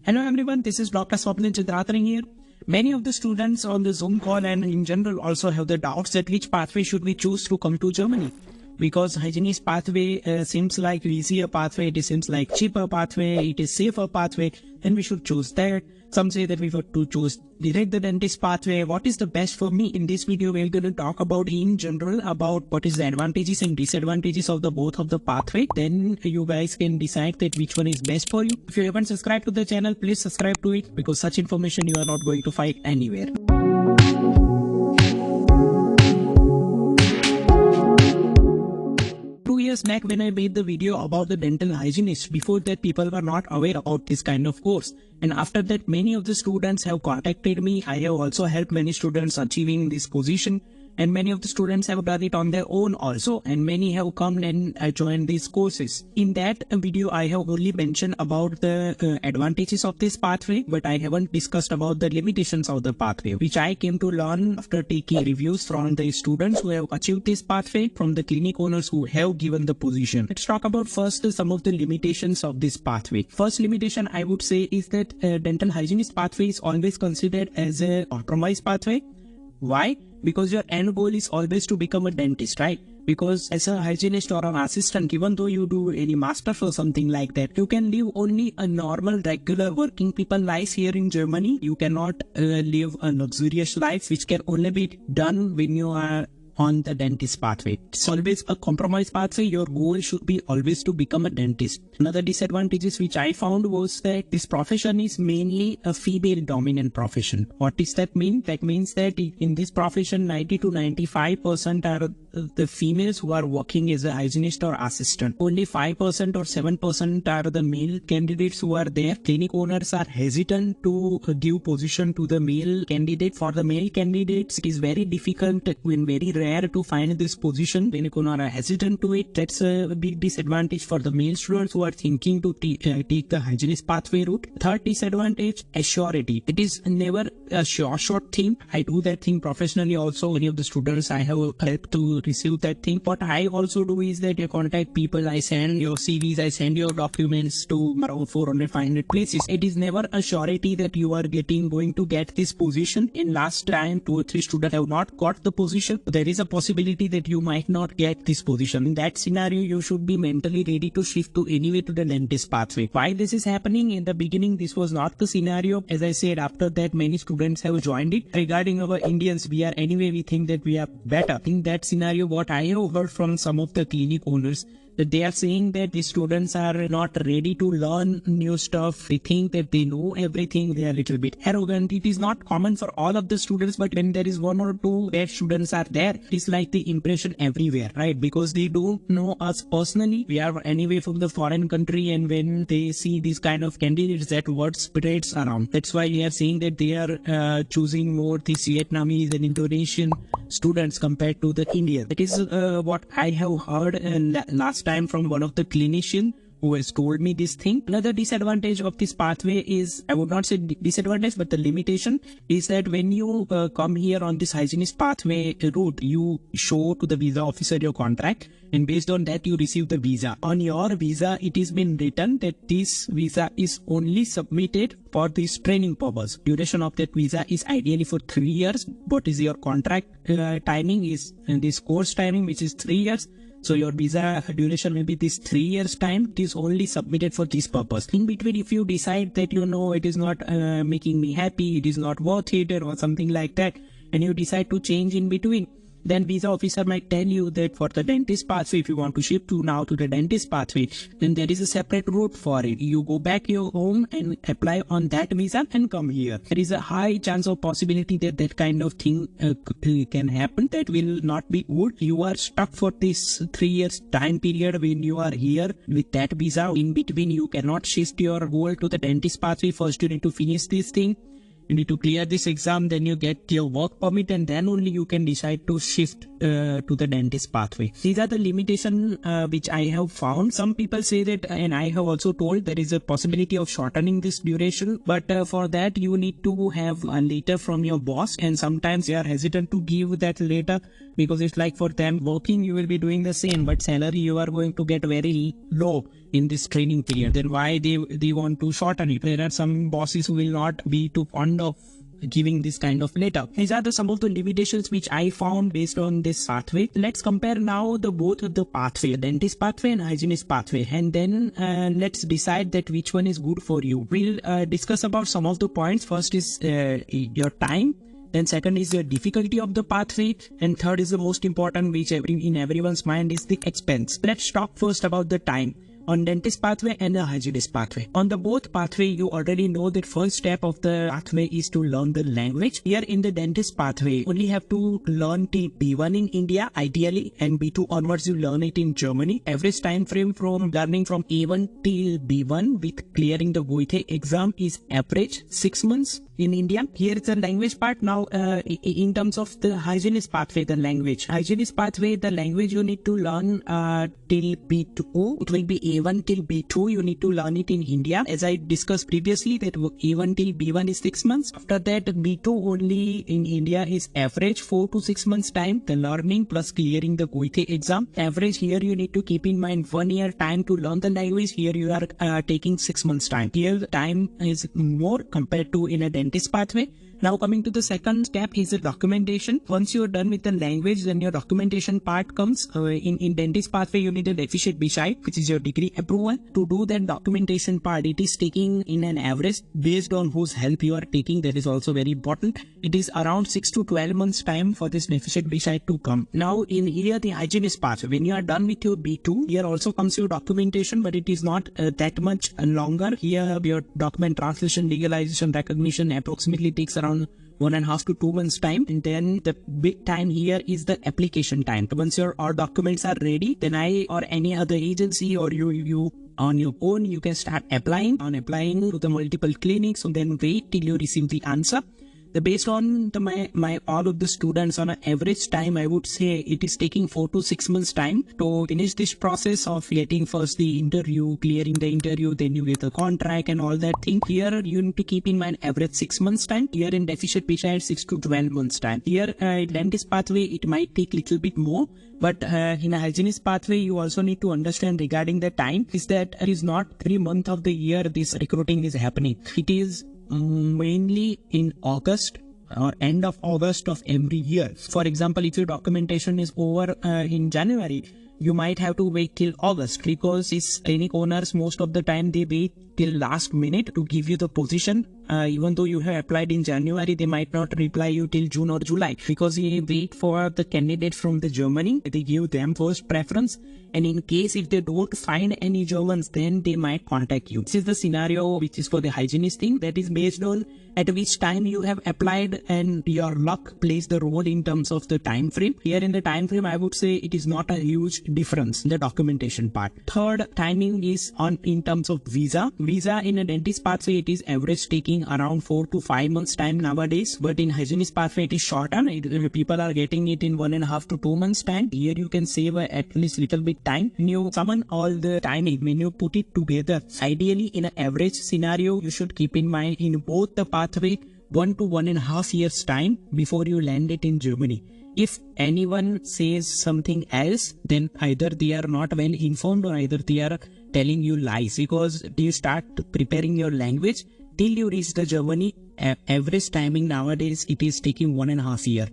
Hello everyone, this is Dr. Swapnil Chandratre here. Many of the students on the Zoom call and in general also have the doubts that which pathway should we choose to come to Germany. Because hygienist pathway seems like easier pathway, it seems like cheaper pathway, it is safer pathway, and we should choose that. Some say that we have to choose direct the dentist pathway. What is the best for me? In this video, we're going to talk about in general about what is the advantages and disadvantages of the both of the pathway. Then you guys can decide that which one is best for you. If you haven't subscribed to the channel, please subscribe to it because such information you are not going to find anywhere. 2 years back when I made the video about the dental hygienist, before that people were not aware about this kind of course. And after that many of the students have contacted me. I have also helped many students achieving this position. And many of the students have done it on their own also. And many have come and joined these courses. In that video, I have only mentioned about the advantages of this pathway, but I haven't discussed about the limitations of the pathway, which I came to learn after taking reviews from the students who have achieved this pathway, from the clinic owners who have given the position. Let's talk about first some of the limitations of this pathway. First limitation I would say is that dental hygienist pathway is always considered as a compromise pathway. Why? Because your end goal is always to become a dentist, right? Because as a hygienist or an assistant, even though you do any master's or something like that, you can live only a normal, regular working people life here in Germany. You cannot live a luxurious life, which can only be done when you are on the dentist pathway. It's always a compromise pathway. Your goal should be always to become a dentist. Another disadvantages which I found was that this profession is mainly a female dominant profession. What does that mean? That means that in this profession 90 to 95% are the females who are working as a hygienist or assistant. Only 5% or 7% are the male candidates who are there. Clinic owners are hesitant to give position to the male candidate. For the male candidates, it is very difficult and very rare to find this position. Clinic owners are hesitant to it. That's a big disadvantage for the male students who are thinking to take the hygienist pathway route. Third disadvantage, assurity. It is never a short thing. I do that thing professionally also. Many of the students I have helped to receive that thing. What I also do is that I contact people, I send your CVs, I send your documents to around 400, 500 places. It is never a surety that you are going to get this position. In last time, 2 or 3 students have not got the position. There is a possibility that you might not get this position. In that scenario, you should be mentally ready to shift to anyway to the dentist pathway. Why this is happening? In the beginning, this was not the scenario. As I said, after that, many students have joined it. Regarding our Indians, we think that we are better. In that scenario, what I have heard from some of the clinic owners, that they are saying that the students are not ready to learn new stuff. They think that they know everything. They are a little bit arrogant. It is not common for all of the students, but when there is 1 or 2 bad students are there, it is like the impression everywhere, right? Because they don't know us personally. We are anyway from the foreign country, and when they see these kind of candidates, that word spreads around. That's why we are saying that they are choosing more the Vietnamese and Indonesian students compared to the Indian. That is what I have heard last time from one of the clinicians who has told me this thing. Another disadvantage of this pathway is, I would not say disadvantage, but the limitation is that when you come here on this hygienist pathway route, you show to the visa officer your contract, and based on that you receive the visa. On your visa, it is been written that this visa is only submitted for this training purpose. Duration of that visa is ideally for 3 years. What is your contract timing is this course timing, which is 3 years. So your visa duration will be this 3 years time. It is only submitted for this purpose. In between, if you decide that it is not making me happy, it is not worth it or something like that, and you decide to change in between, then visa officer might tell you that for the dentist pathway, if you want to shift now to the dentist pathway, then there is a separate route for it. You go back your home and apply on that visa and come here. There is a high chance of possibility that that kind of thing can happen. That will not be good. You are stuck for this 3 years time period when you are here with that visa. In between, you cannot shift your goal to the dentist pathway. First, you need to finish this thing. You need to clear this exam, then you get your work permit, and then only you can decide to shift to the dentist pathway. These are the limitations which I have found. Some people say that, and I have also told, there is a possibility of shortening this duration, but for that you need to have a letter from your boss, and sometimes they are hesitant to give that letter because it's like for them working you will be doing the same, but salary you are going to get very low in this training period. Then why they want to shorten it? There are some bosses who will not be too fond of giving this kind of letter. These are some of the limitations which I found based on this pathway. Let's compare now both of the pathway, dentist pathway and hygienist pathway, and then let's decide that which one is good for you. We'll discuss about some of the points. First is your time. Then second is the difficulty of the pathway, and third is the most important, which in everyone's mind, is the expense. Let's talk first about the time on dentist pathway and the hygienist pathway. On the both pathway, you already know that first step of the pathway is to learn the language. Here in the dentist pathway, only have to learn till B1 in India ideally, and B2 onwards you learn it in Germany. Average time frame from learning from A1 till B1 with clearing the Goethe exam is average 6 months in India. Here is the language part. Now in terms of the hygienist pathway, the language. Hygienist pathway, the language you need to learn till B2. It will be A1 till B2. You need to learn it in India. As I discussed previously, that A1 till B1 is 6 months. After that, B2 only in India is average 4 to 6 months time. The learning plus clearing the Goethe exam. Average here you need to keep in mind 1 year time to learn the language. Here you are taking 6 months time. Here the time is more compared to in a dentist pathway. Now coming to the second step is the documentation. Once you are done with the language, then your documentation part comes. In dentist pathway, you need a deficit beside, which is your degree approval. To do that documentation part, it is taking in an average based on whose help you are taking. That is also very important. It is around 6 to 12 months time for this deficit beside to come. Now in here the hygienist pathway, when you are done with your B2, here also comes your documentation, but it is not that much longer. Here your document translation, legalization, recognition approximately takes around 1.5 to 2 months time, and then the big time here is the application time. Once your all documents are ready, then I or any other agency or you on your own, you can start applying to the multiple clinics, and then wait till you receive the answer. Based on my all of the students, on an average time, I would say it is taking 4 to 6 months time to finish this process of getting first the interview, clearing the interview, then you get the contract and all that thing. Here you need to keep in mind average 6 months time. Here in deficit beside 6 to 12 months time. Here dentist pathway, it might take little bit more, but in a hygienist pathway, you also need to understand regarding the time is that it is not every month of the year this recruiting is happening. It is mainly in August or end of August of every year. For example, if your documentation is over in January, you might have to wait till August, because these clinic owners most of the time they wait till last minute to give you the position. Even though you have applied in January, they might not reply you till June or July, because they wait for the candidate from the Germany. They give them first preference, and in case if they don't find any Germans, then they might contact you. This is the scenario which is for the hygienist thing. That is based on at which time you have applied, and your luck plays the role in terms of the time frame. Here in the time frame, I would say it is not a huge difference in the documentation part. Third timing is on in terms of visa. Visa in a dentist pathway, it is average taking around 4 to 5 months time nowadays, but in hygienist pathway it is shorter. People are getting it in 1.5 to 2 months time. Here you can save at least little bit time. When you summon all the timing, when you put it together, ideally in an average scenario, you should keep in mind in both the pathway 1 to 1.5 years time before you land it in Germany. If anyone says something else, then either they are not well informed or either they are telling you lies, because you start preparing your language till you reach the Germany. Average timing nowadays, it is taking 1.5 years.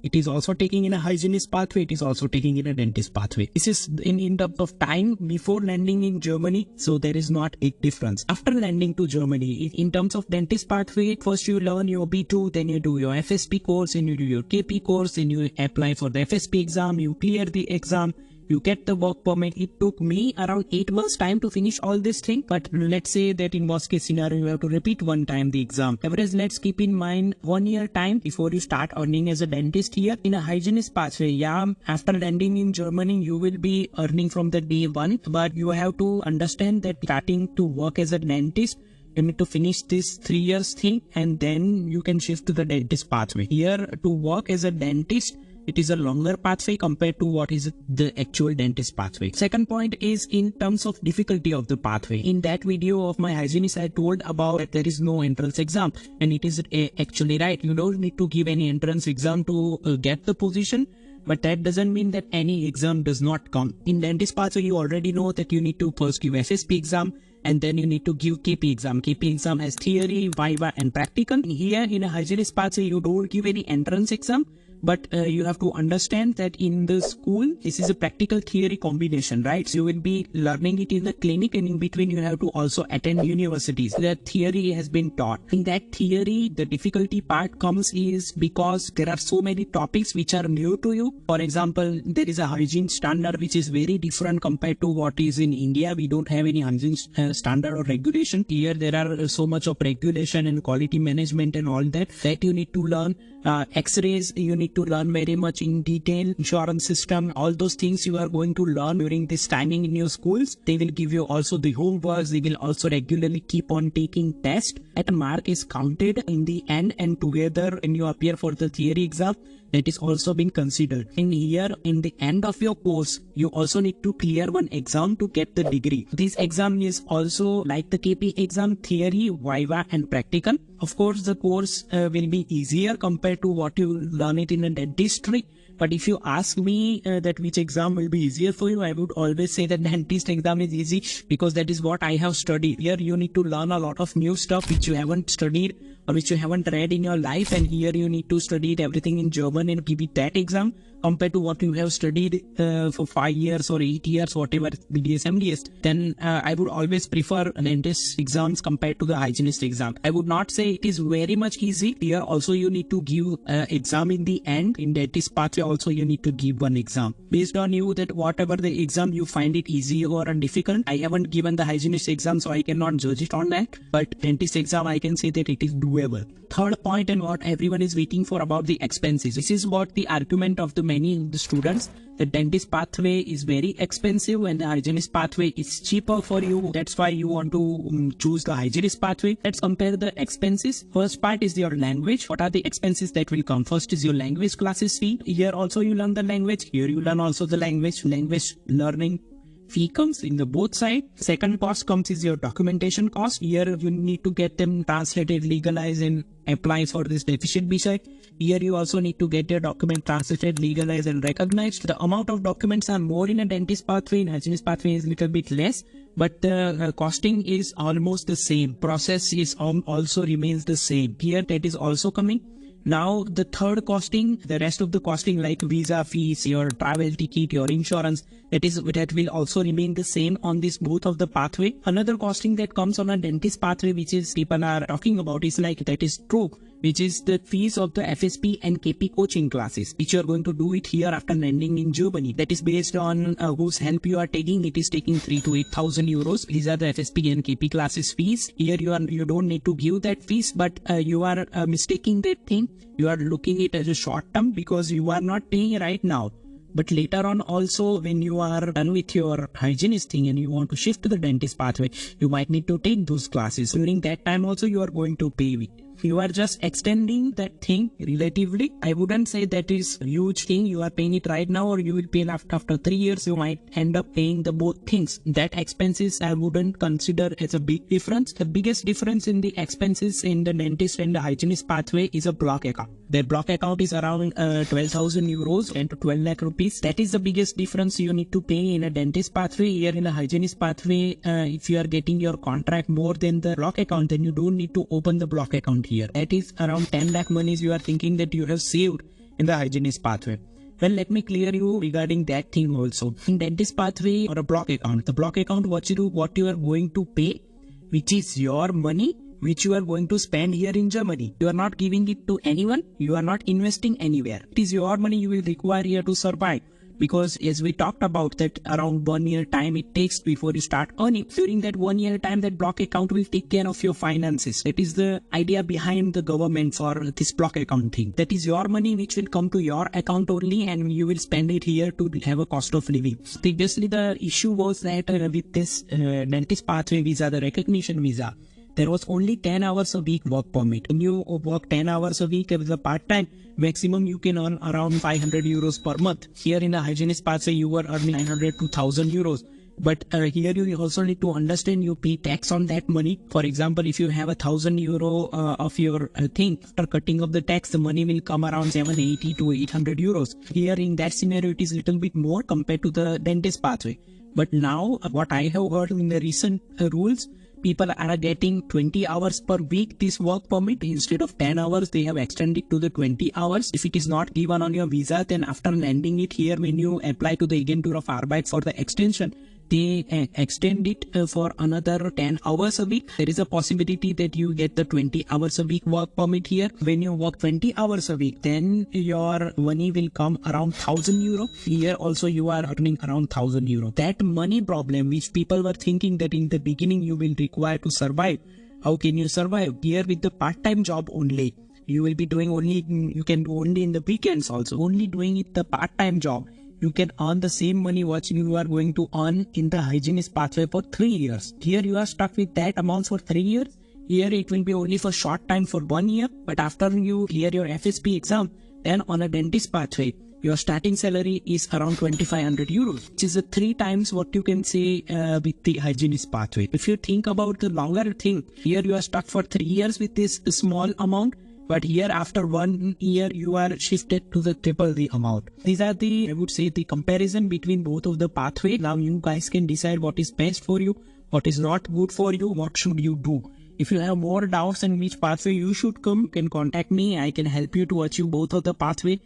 It is also taking in a hygienist pathway. It is also taking in a dentist pathway. This is in terms of time before landing in Germany. So there is not a difference. After landing to Germany, in terms of dentist pathway, first you learn your B2, then you do your FSP course, then you do your KP course, then you apply for the FSP exam, you clear the exam, you get the work permit. It took me around 8 months time to finish all this thing. But let's say that in worst case scenario, you have to repeat one time the exam. Average, let's keep in mind 1 year time before you start earning as a dentist here. In a hygienist pathway, yeah, after landing in Germany, you will be earning from the day one. But you have to understand that starting to work as a dentist, you need to finish this 3 years thing, and then you can shift to the dentist pathway. Here, to work as a dentist, it is a longer pathway compared to what is the actual dentist pathway. Second point is in terms of difficulty of the pathway. In that video of my hygienist, I told about that there is no entrance exam, and it is actually right. You don't need to give any entrance exam to get the position. but that doesn't mean that any exam does not come. In dentist pathway, you already know that you need to first give FSP exam, and then you need to give KP exam. KP exam has theory, viva, and practical. Here in a hygienist pathway, you don't give any entrance exam, but you have to understand that in the school, this is a practical theory combination, right? So you will be learning it in the clinic, and in between you have to also attend universities. That theory has been taught. In that theory, the difficulty part comes is because there are so many topics which are new to you. For example, there is a hygiene standard which is very different compared to what is in India. We don't have any hygiene standard or regulation. Here there are so much of regulation and quality management and all that you need to learn. X-rays, you need to learn very much in detail. Insurance system, all those things you are going to learn during this timing in your schools. They will give you also the homeworks. They will also regularly keep on taking tests. That mark is counted in the end, and together when you appear for the theory exam, that is also been considered. In here, in the end of your course, you also need to clear one exam to get the degree. This exam is also like the KP exam, theory, viva, and practical. Of course, the course will be easier compared to what you learn it in a dentistry. But if you ask me that which exam will be easier for you, I would always say that dentist exam is easy, because that is what I have studied. Here you need to learn a lot of new stuff which you haven't studied or which you haven't read in your life, and here you need to study everything in German and give it that exam, compared to what you have studied for 5 years or 8 years, whatever BDS, MDS. Then I would always prefer dentist exams compared to the hygienist exam. I would not say it is very much easy. Here also you need to give exam in the end. In dentist pathway also you need to give one exam. Based on you, that whatever the exam you find it easy or difficult. I haven't given the hygienist exam, so I cannot judge it on that. But dentist exam, I can say that it is doable. Third point, and what everyone is waiting for, about the expenses. This is what the argument of the many of the students. The dentist pathway is very expensive and the hygienist pathway is cheaper for you. That's why you want to choose the hygienist pathway. Let's compare the expenses. First part is your language. What are the expenses that will come? First is your language classes fee. Here also you learn the language. Here you learn also the language. Language learning fee comes in the both side. Second cost comes is your documentation cost. Here you need to get them translated, legalized, and apply for this deficient visa. Here you also need to get your document translated, legalized, and recognized. The amount of documents are more in a dentist pathway. In hygienist pathway is a little bit less, but the costing is almost the same. Process is also remains the same. Here that is also coming. Now the third costing, the rest of the costing like visa fees, your travel ticket, your insurance, that will also remain the same on this both of the pathway. Another costing that comes on a dentist pathway, which is people are talking about, is like that is true, which is the fees of the FSP and KP coaching classes, which you are going to do it here after landing in Germany. That is based on whose help you are taking. It is taking 3,000 to 8,000 euros. These are the FSP and KP classes fees. Here you don't need to give that fees, but you are mistaking that thing. You are looking it as a short term because you are not paying right now. But later on also, when you are done with your hygienist thing and you want to shift to the dentist pathway, you might need to take those classes. During that time also you are going to pay it. You are just extending that thing relatively. I wouldn't say that is a huge thing. You are paying it right now, or you will pay after 3 years. You might end up paying the both things. That expenses I wouldn't consider as a big difference. The biggest difference in the expenses in the dentist and the hygienist pathway is a block account. Their block account is around 12,000 euros and to 12 lakh rupees. That is the biggest difference you need to pay in a dentist pathway. Here in a hygienist pathway, if you are getting your contract more than the block account, then you don't need to open the block account here. That is around 10 lakh monies you are thinking that you have saved in the hygienist pathway. Well, let me clear you regarding that thing also. In dentist pathway or a block account, the block account, what you are going to pay, which is your money, which you are going to spend here in Germany. You are not giving it to anyone. You are not investing anywhere. It is your money you will require here to survive. Because as we talked about that around 1 year time it takes before you start earning. During that 1 year time, that block account will take care of your finances. That is the idea behind the government for this block account thing. That is your money which will come to your account only, and you will spend it here to have a cost of living. Previously the issue was that with this dentist pathway visa, the recognition visa, there was only 10 hours a week work permit. When you work 10 hours a week as a part-time, maximum you can earn around 500 euros per month. Here in a hygienist pathway, you were earning 900 to 1000 euros. But here you also need to understand you pay tax on that money. For example, if you have €1,000 of your thing, after cutting of the tax, the money will come around 780 to 800 euros. Here in that scenario, it is a little bit more compared to the dentist pathway. But now what I have heard in the recent rules, people are getting 20 hours per week this work permit. Instead of 10 hours, they have extended to the 20 hours. If it is not given on your visa, then after landing it here, when you apply to the Agentur of Arbeit for the extension, they extend it for another 10 hours a week. There is a possibility that you get the 20 hours a week work permit here. When you work 20 hours a week, then your money will come around €1,000. Here also you are earning around €1,000. That money problem which people were thinking that in the beginning you will require to survive. How can you survive? Here with the part-time job only, you will be doing only, you can do only in the weekends also, only doing it the part-time job. You can earn the same money what you are going to earn in the hygienist pathway for 3 years. Here you are stuck with that amount for 3 years. Here it will be only for short time for 1 year. But after you clear your FSP exam, then on a dentist pathway, your starting salary is around €2,500, which is 3 times what you can say with the hygienist pathway. If you think about the longer thing, here you are stuck for 3 years with this small amount. But here after 1 year, you are shifted to the triple the amount. These are the, I would say, the comparison between both of the pathway. Now you guys can decide what is best for you, what is not good for you, what should you do. If you have more doubts on which pathway you should come, you can contact me. I can help you to achieve both of the pathway.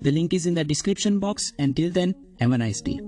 The link is in the description box. Until then, have a nice day.